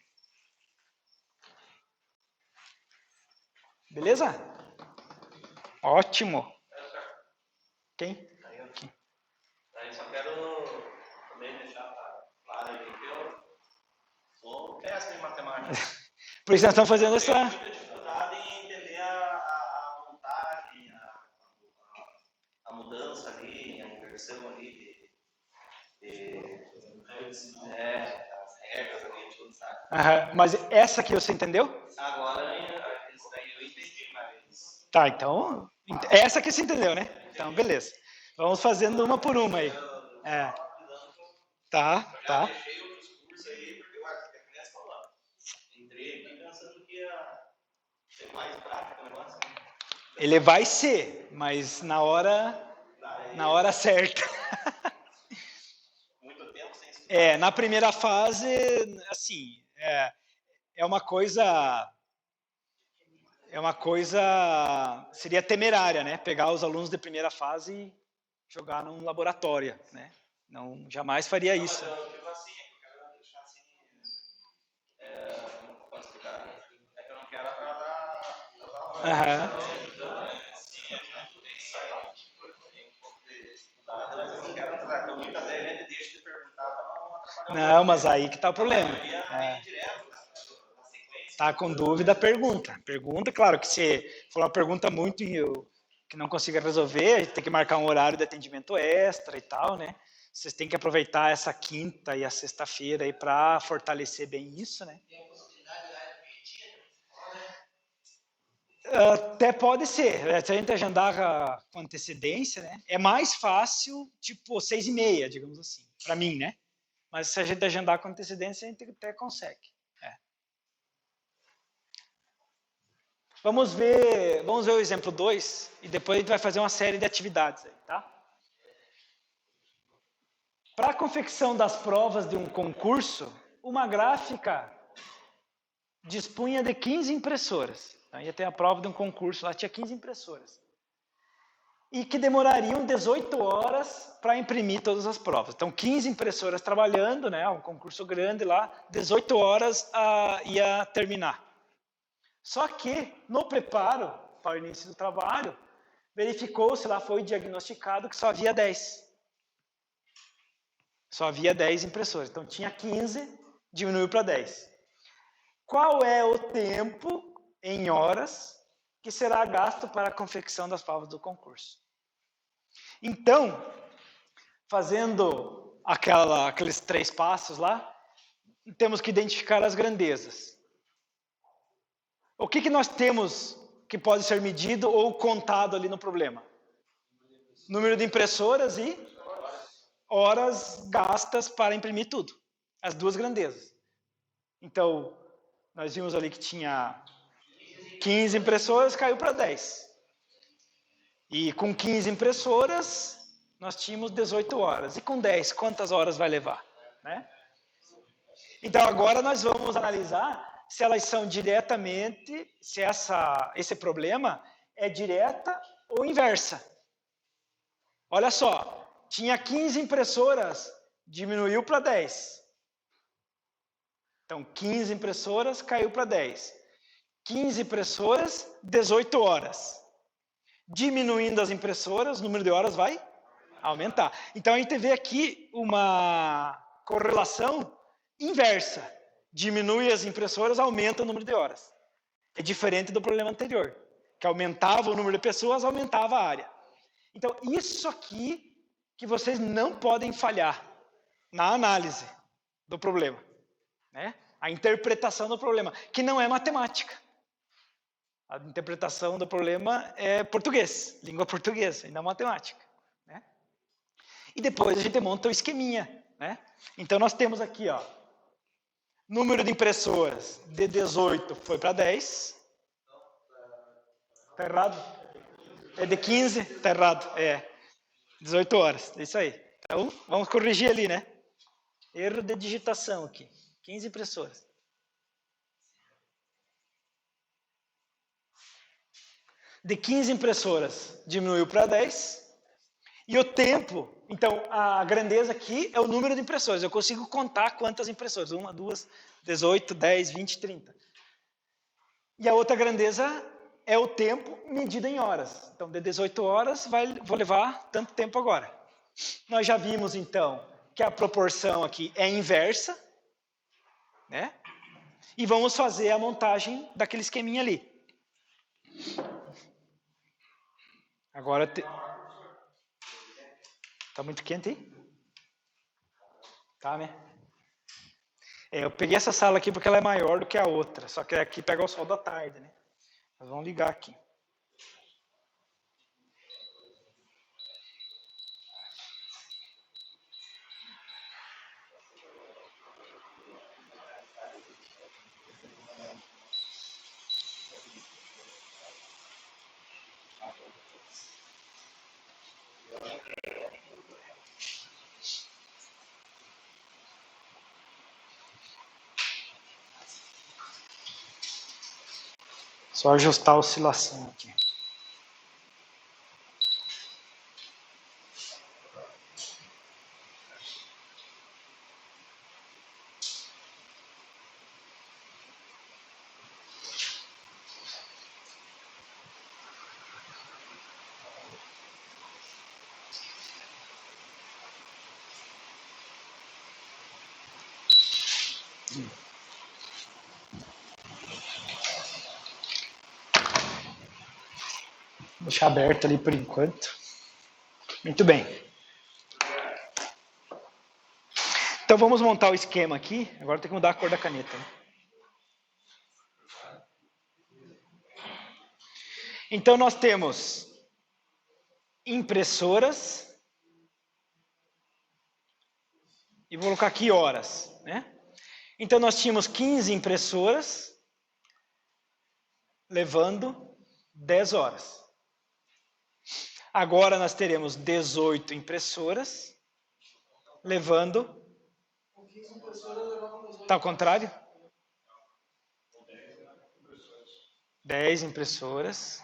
Speaker 1: Beleza? Ótimo. Quem? Aqui.
Speaker 5: Eu só quero também deixar claro aqui que eu sou péssimo em matemática.
Speaker 1: Por isso nós estamos fazendo essa...
Speaker 5: Eu tenho muita dificuldade em entender a montagem, a mudança ali, a inversão ali, as regras ali, tudo, sabe?
Speaker 1: Mas essa aqui você entendeu?
Speaker 5: Agora, isso daí eu entendi, mas...
Speaker 1: Tá, então... Essa aqui você entendeu, né? Então, beleza. Vamos fazendo uma por uma aí. Tá.
Speaker 5: Já deixei outros cursos aí, porque eu acho que a criança falou. Entrei aqui pensando que ia ser mais prático o negócio.
Speaker 1: Ele vai ser, mas na hora certa.
Speaker 5: Muito tempo sem estudar.
Speaker 1: Na primeira fase, assim, é uma coisa seria temerária, né? Pegar os alunos de primeira fase e jogar num laboratório, né? Não, jamais faria isso.
Speaker 5: Eu digo assim, eu quero deixar assim, como posso explicar? É que eu não quero atrasar então, assim, a gente tem que sair um pouco de estudar, mas eu não quero atrasar, então muitas vezes a gente deixa de perguntar para não atrapalhar.
Speaker 1: Não, mas aí que tá o problema. Tá com dúvida, pergunta. Pergunta, claro que se for uma pergunta muito que não consiga resolver, a gente tem que marcar um horário de atendimento extra e tal, né? Vocês têm que aproveitar essa quinta e a sexta-feira aí para fortalecer bem isso, né?
Speaker 3: Tem a possibilidade de área
Speaker 1: Até pode ser. Se a gente agendar com antecedência, né? É mais fácil, tipo 6h30, digamos assim, para mim, né? Mas se a gente agendar com antecedência, a gente até consegue. Vamos ver o exemplo 2 e depois a gente vai fazer uma série de atividades aí, tá? Para a confecção das provas de um concurso, uma gráfica dispunha de 15 impressoras. Então, ia ter a prova de um concurso, lá tinha 15 impressoras. E que demorariam 18 horas para imprimir todas as provas. Então, 15 impressoras trabalhando, né? Um concurso grande lá, 18 horas ia terminar. Só que, no preparo para o início do trabalho, verificou-se lá, foi diagnosticado que só havia 10. Só havia 10 impressoras. Então, tinha 15, diminuiu para 10. Qual é o tempo, em horas, que será gasto para a confecção das provas do concurso? Então, fazendo aqueles 3 passos lá, temos que identificar as grandezas. O que nós temos que pode ser medido ou contado ali no problema? Número de impressoras e horas gastas para imprimir tudo. As 2 grandezas. Então, nós vimos ali que tinha 15 impressoras, caiu para 10. E com 15 impressoras, nós tínhamos 18 horas. E com 10, quantas horas vai levar? Né? Então, agora nós vamos analisar se elas são diretamente, se esse problema é direta ou inversa. Olha só, tinha 15 impressoras, diminuiu para 10. Então, 15 impressoras caiu para 10. 15 impressoras, 18 horas. Diminuindo as impressoras, o número de horas vai aumentar. Então, a gente vê aqui uma correlação inversa. Diminui as impressoras, aumenta o número de horas. É diferente do problema anterior, que aumentava o número de pessoas, aumentava a área. Então, isso aqui que vocês não podem falhar na análise do problema. Né? A interpretação do problema, que não é matemática. A interpretação do problema é português, língua portuguesa, e não matemática. Né? E depois a gente monta o esqueminha. Né? Então, nós temos aqui, ó, número de impressoras de 18 foi para 10. Está errado? É de 15? Está errado. É 18 horas, é isso aí. Então, vamos corrigir ali, né? Erro de digitação aqui. 15 impressoras. De 15 impressoras, diminuiu para 10. E o tempo, então, a grandeza aqui é o número de impressoras. Eu consigo contar quantas impressoras. 1, 2, 18, 10, 20, 30. E a outra grandeza é o tempo medido em horas. Então, de 18 horas, vou levar tanto tempo agora. Nós já vimos, então, que a proporção aqui é inversa. Né? E vamos fazer a montagem daquele esqueminha ali. Agora, tá muito quente aí? Tá, né? Eu peguei essa sala aqui porque ela é maior do que a outra, só que aqui pega o sol da tarde, né? Nós vamos ligar aqui. Só ajustar a oscilação aqui. Vou deixar aberto ali por enquanto. Muito bem. Então vamos montar o esquema aqui. Agora tem que mudar a cor da caneta. Né? Então nós temos impressoras. E vou colocar aqui horas. Né? Então nós tínhamos 15 impressoras levando 10 horas. Agora nós teremos 18 impressoras levando... Está ao contrário? 10 impressoras.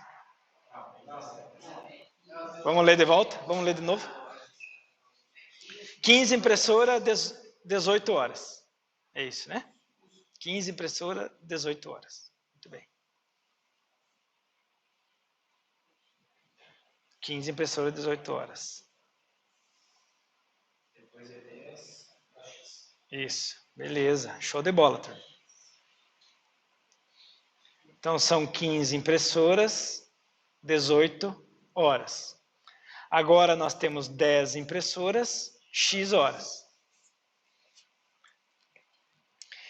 Speaker 1: Vamos ler de volta? Vamos ler de novo? 15 impressoras, 18 horas. É isso, né? 15 impressoras, 18 horas. Muito bem. 15 impressoras, 18 horas.
Speaker 2: Depois é 10.
Speaker 1: Isso, beleza. Show de bola, turma. Então, são 15 impressoras, 18 horas. Agora, nós temos 10 impressoras, X horas.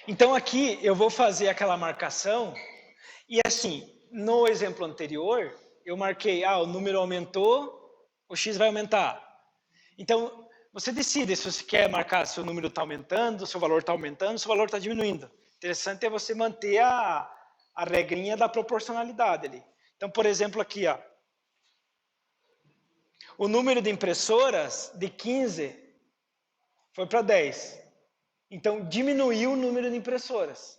Speaker 1: Então, aqui, eu vou fazer aquela marcação, e assim, no exemplo anterior, eu marquei, o número aumentou, o X vai aumentar. Então, você decide se você quer marcar se o número está aumentando, se o valor está aumentando, se o valor está diminuindo. Interessante é você manter a regrinha da proporcionalidade ali. Então, por exemplo, aqui, o número de impressoras de 15 foi para 10. Então, diminuiu o número de impressoras.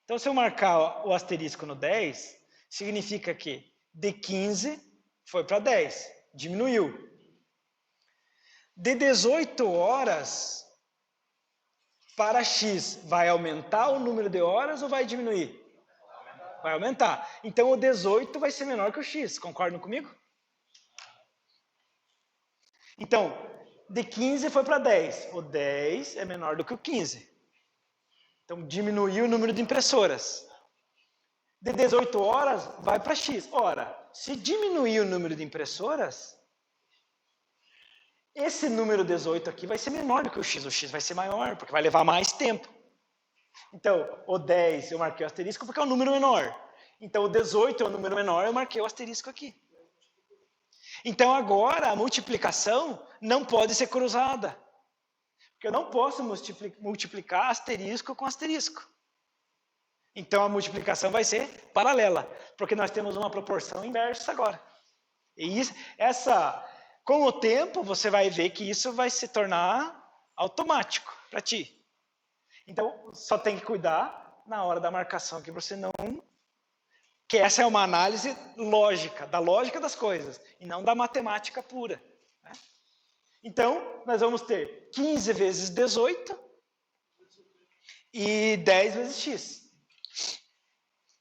Speaker 1: Então, se eu marcar o asterisco no 10, significa que de 15 foi para 10, diminuiu. De 18 horas para X, vai aumentar o número de horas ou vai diminuir? Vai aumentar. Então, o 18 vai ser menor que o X, concordam comigo? Então, de 15 foi para 10. O 10 é menor do que o 15. Então, diminuiu o número de impressoras. De 18 horas, vai para X. Ora, se diminuir o número de impressoras, esse número 18 aqui vai ser menor do que o X vai ser maior, porque vai levar mais tempo. Então, o 10 eu marquei o asterisco porque é um número menor. Então, o 18 é um número menor, eu marquei o asterisco aqui. Então, agora, a multiplicação não pode ser cruzada. Porque eu não posso multiplicar asterisco com asterisco. Então, a multiplicação vai ser paralela, porque nós temos uma proporção inversa agora. E isso, com o tempo, você vai ver que isso vai se tornar automático para ti. Então, só tem que cuidar na hora da marcação, que você não... Que essa é uma análise lógica, da lógica das coisas, e não da matemática pura. Né? Então, nós vamos ter 15 vezes 18 e 10 vezes x.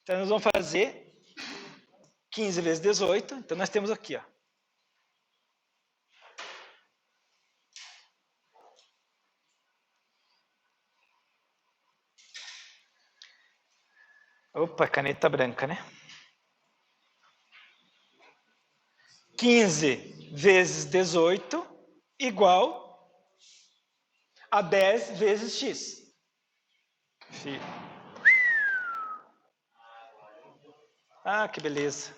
Speaker 1: Então, nós vamos fazer 15 vezes 18. Então, nós temos aqui, ó. Opa, caneta branca, né? 15 vezes 18 igual a 10 vezes x. Ah, que beleza.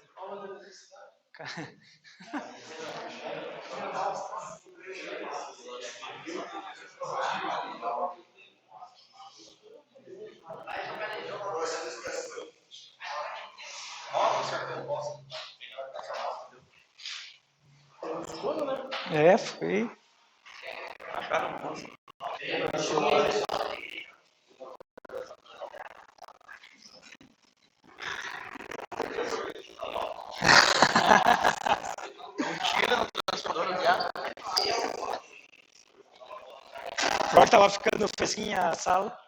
Speaker 1: É, foi. Agora estava ficando fresquinha a sala.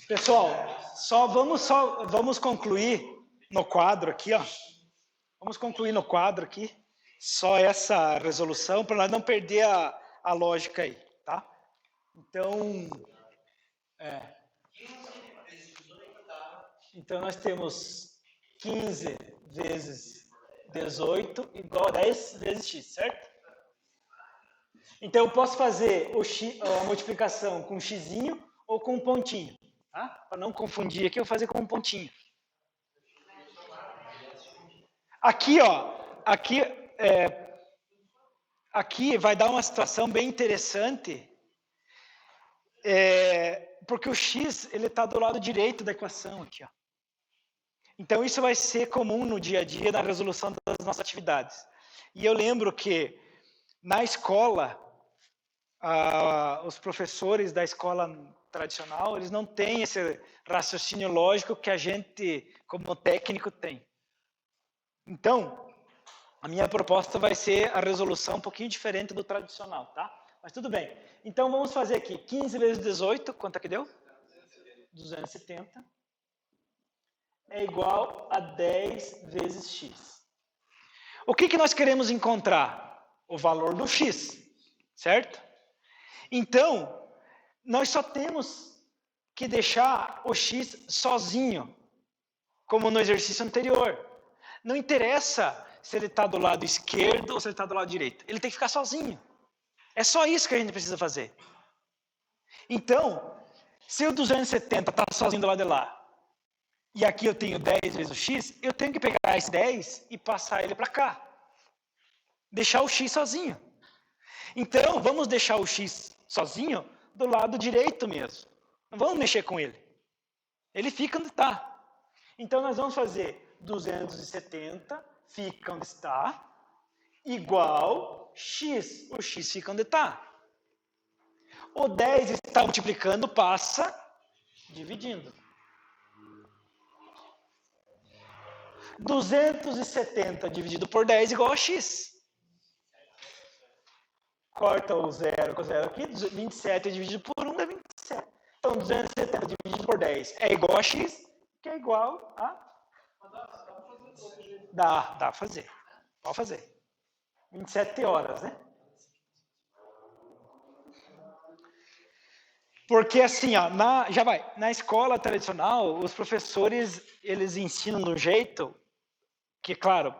Speaker 1: Pessoal, vamos concluir no quadro aqui, ó. Vamos concluir no quadro aqui só essa resolução para nós não perder a lógica aí, tá? Então, então nós temos 15 vezes 18 igual a 10 vezes x, certo? Então eu posso fazer a multiplicação com xzinho ou com um pontinho, tá? Para não confundir aqui, eu vou fazer com um pontinho. Aqui, ó, aqui vai dar uma situação bem interessante, porque o x ele está do lado direito da equação aqui, ó. Então isso vai ser comum no dia a dia na resolução das nossas atividades. E eu lembro que na escola os professores da escola tradicional eles não têm esse raciocínio lógico que a gente como técnico tem. Então, a minha proposta vai ser a resolução um pouquinho diferente do tradicional, tá? Mas tudo bem. Então, vamos fazer aqui. 15 vezes 18, quanto é que deu? 270. É igual a 10 vezes x. O que nós queremos encontrar? O valor do x, certo? Então, nós só temos que deixar o x sozinho, como no exercício anterior. Não interessa se ele está do lado esquerdo ou se ele está do lado direito. Ele tem que ficar sozinho. É só isso que a gente precisa fazer. Então, se o 270 está sozinho do lado de lá, e aqui eu tenho 10 vezes o x, eu tenho que pegar esse 10 e passar ele para cá. Deixar o x sozinho. Então, vamos deixar o x sozinho do lado direito mesmo. Não vamos mexer com ele. Ele fica onde está. Então, nós vamos fazer 270, fica onde está, igual x. O x fica onde está. O 10 está multiplicando, passa dividindo. 270 dividido por 10 igual a x. Corta o zero com o zero aqui. 27 dividido por 1 dá 27. Então, 270 dividido por 10 é igual a x, que é igual a... Dá para fazer. Pode fazer. 27 horas, né? Porque assim, ó, na escola tradicional, os professores, eles ensinam de um jeito que, claro,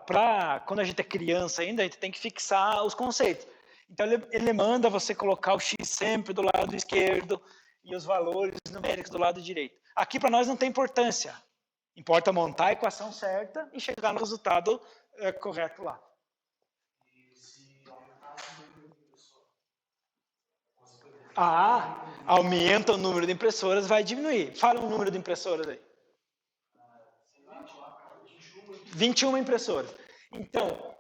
Speaker 1: quando a gente é criança ainda, a gente tem que fixar os conceitos. Então, ele manda você colocar o x sempre do lado esquerdo e os valores numéricos do lado direito. Aqui, para nós, não tem importância. Importa montar a equação certa e chegar no resultado correto lá. Aumenta o número de impressoras, vai diminuir. Fala um número de impressoras aí. 21 impressoras. Então,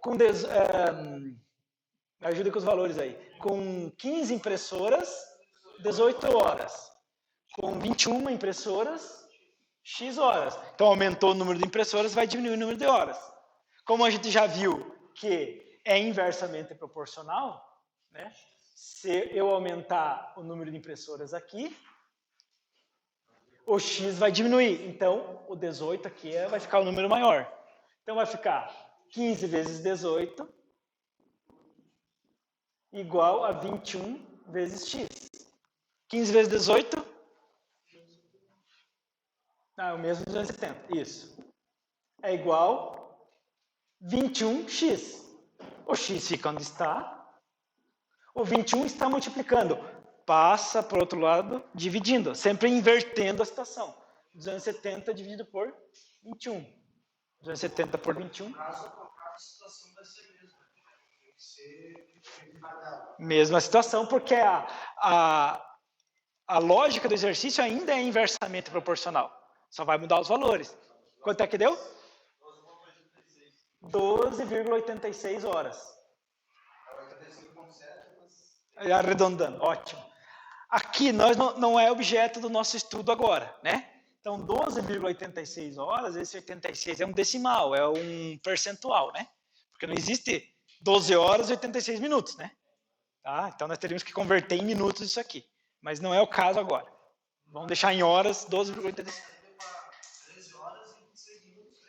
Speaker 1: ajuda com os valores aí. Com 15 impressoras, 18 horas. Com 21 impressoras, x horas. Então, aumentou o número de impressoras, vai diminuir o número de horas. Como a gente já viu que é inversamente proporcional, né? Se eu aumentar o número de impressoras aqui, o x vai diminuir. Então, o 18 aqui vai ficar o número maior. Então, vai ficar 15 vezes 18 igual a 21 vezes x. 15 vezes 18? O mesmo 270. Isso. É igual 21x. O x fica onde está. O 21 está multiplicando. Passa para o outro lado, dividindo. Sempre invertendo a situação. 270 dividido por 21. 270 por 21.
Speaker 3: No caso, a situação vai ser a mesma. Tem que ser
Speaker 1: mesma situação, porque a lógica do exercício ainda é inversamente proporcional. Só vai mudar os valores. Quanto é que deu? 12,86 horas. Arredondando, ótimo. Aqui nós não é objeto do nosso estudo agora, né? Então, 12,86 horas, esse 86 é um decimal, é um percentual, né? Porque não existe 12 horas e 86 minutos, né? Tá? Então, nós teríamos que converter em minutos isso aqui. Mas não é o caso agora. Vamos deixar em horas 12,86.
Speaker 3: 13 horas e 26 minutos.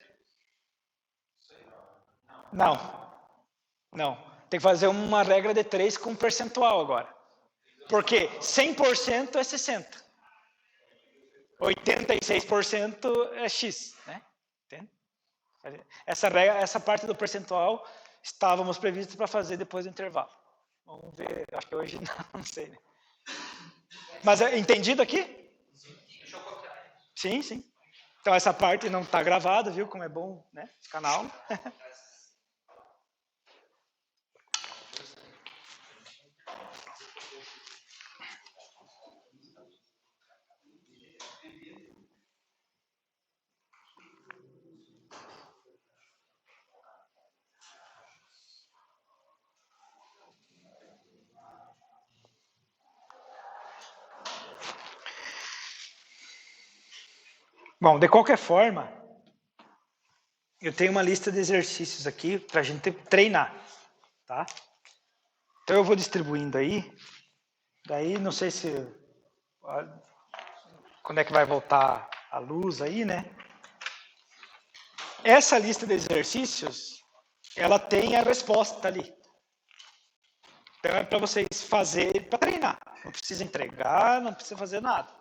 Speaker 1: Não. Tem que fazer uma regra de 3 com percentual agora. Porque 100% é 60. 86% é x, né? Entende? Essa parte do percentual estávamos previstos para fazer depois do intervalo. Vamos ver, acho que hoje não sei, né? Mas é entendido aqui? Sim. Então essa parte não está gravada, viu? Como é bom, né? Ficar na aula. Bom, de qualquer forma, eu tenho uma lista de exercícios aqui para a gente treinar, tá? Então eu vou distribuindo aí, daí não sei se quando é que vai voltar a luz aí, né? Essa lista de exercícios, ela tem a resposta ali. Então é para vocês fazerem, para treinar. Não precisa entregar, não precisa fazer nada.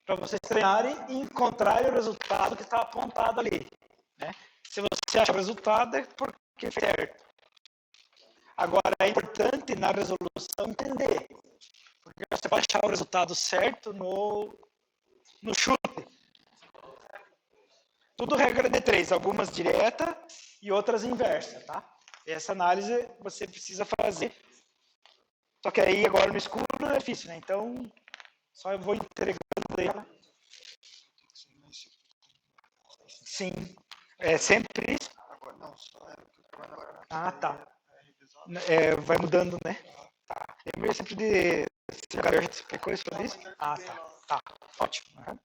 Speaker 1: Para vocês treinarem e encontrarem o resultado que está apontado ali. Né? Se você acha o resultado, é porque é certo. Agora, é importante na resolução entender. Porque você vai achar o resultado certo no chute. Tudo regra de 3, algumas direta e outras inversa, tá? Essa análise você precisa fazer. Só que aí agora no escuro é difícil, né? Então, só eu vou entregando ela. Sim. É sempre isso? Ah, tá. Vai mudando, né? Tá. Lembra sempre de... A gente explicou isso sobre isso? Ah, tá. Tá. Ótimo. Uhum.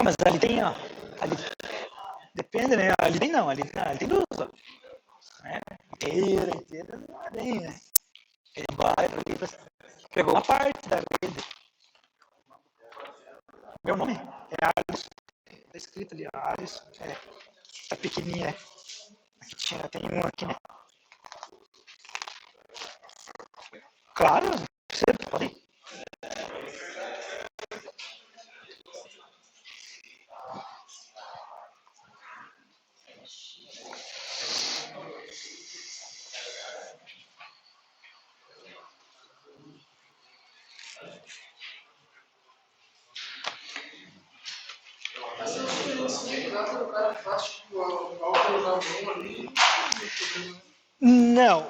Speaker 1: Mas ali tem, ó. Ali, depende, né? Ali tem não, ali tem duas, ó. Né? Inteira, não é bem, né? Tem bairro ali, pegou uma parte da rede. Meu nome é Alisson. Tá escrito ali, ó, Alisson. Tá pequenininha, né? Aqui tem um aqui, né? Claro, você pode.
Speaker 4: Essa diferença nada do cara faz, tipo, álcool na mão ali,
Speaker 1: Não,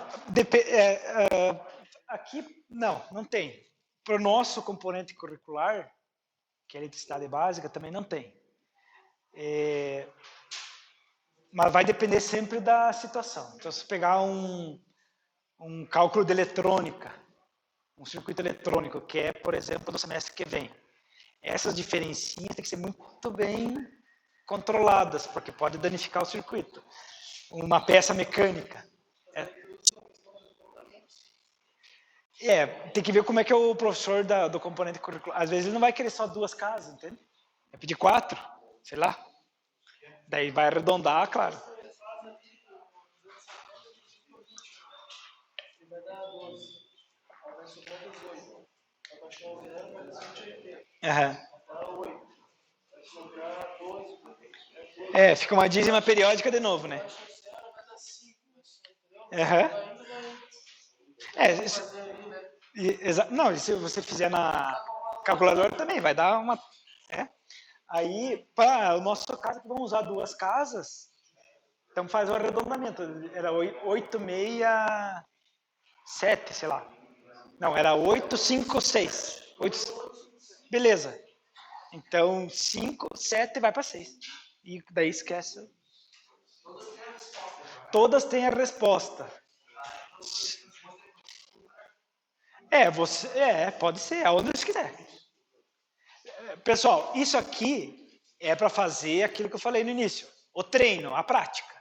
Speaker 1: aqui não tem. Para o nosso componente curricular, que é a eletricidade básica, também não tem. Mas vai depender sempre da situação. Então, se pegar um cálculo de eletrônica, um circuito eletrônico, que é, por exemplo, do semestre que vem, essas diferencinhas têm que ser muito bem controladas, porque pode danificar o circuito. Uma peça mecânica. Tem que ver como é que é o professor do componente curricular. Às vezes ele não vai querer só 2 casas, entende? Vai pedir 4, sei lá. Daí vai arredondar, claro.
Speaker 4: vai dar 12. Vai sobrar 18. Vai baixar o zero, vai dar 180.
Speaker 1: Aham.
Speaker 4: Vai dar 8. Vai sobrar 12.
Speaker 1: Fica uma dízima periódica de novo, né?
Speaker 4: Baixa o zero, vai dar 5.
Speaker 1: Aham.
Speaker 4: Vai
Speaker 1: Isso,
Speaker 4: fazer ali, né?
Speaker 1: não, e se você fizer na calculadora também, vai dar uma... Aí, para o nosso caso, que vamos usar 2 casas, então faz o arredondamento. Era 867, sei lá. Não, era 856. 8... Beleza. Então, 5, 7 vai para 6. E daí esquece. Todas têm a resposta. Pode ser, aonde você quiser. Pessoal, isso aqui é para fazer aquilo que eu falei no início. O treino, a prática.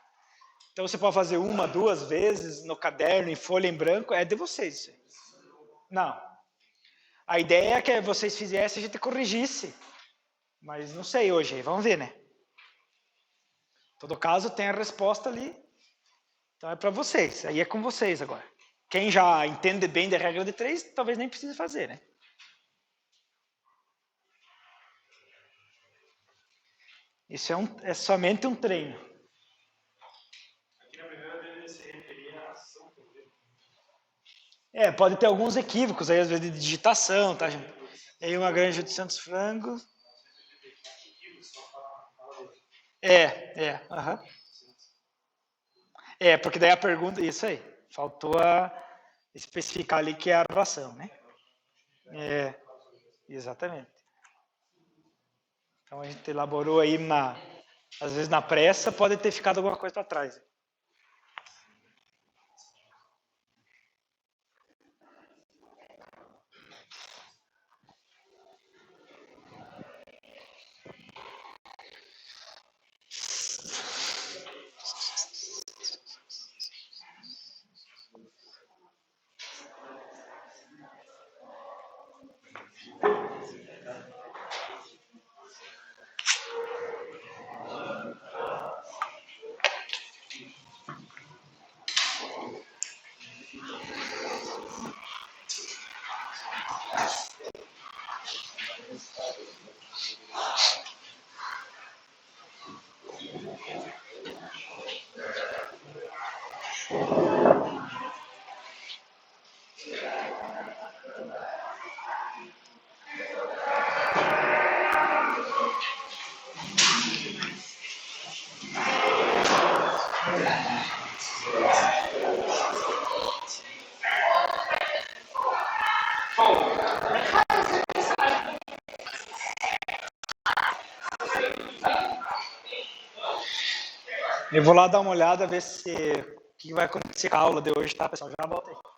Speaker 1: Então, você pode fazer 1, 2 vezes no caderno, em folha em branco, é de vocês. Não. A ideia é que vocês fizessem e a gente corrigisse. Mas não sei hoje, vamos ver, né? Em todo caso, tem a resposta ali. Então é para vocês, aí é com vocês agora. Quem já entende bem da regra de 3, talvez nem precise fazer, né? Isso é somente um treino.
Speaker 2: Aqui na primeira vez se referia à ação que eu vi.
Speaker 1: Pode ter alguns equívocos aí, às vezes, de digitação, tá, gente? E aí uma granja de Santos Frango. Aham. Porque daí a pergunta, isso aí, faltou especificar ali que é a ração, né? Exatamente. Então a gente elaborou aí, às vezes na pressa, pode ter ficado alguma coisa para trás. Eu vou lá dar uma olhada, ver se o que vai acontecer com a aula de hoje, tá, pessoal? Já volto aí.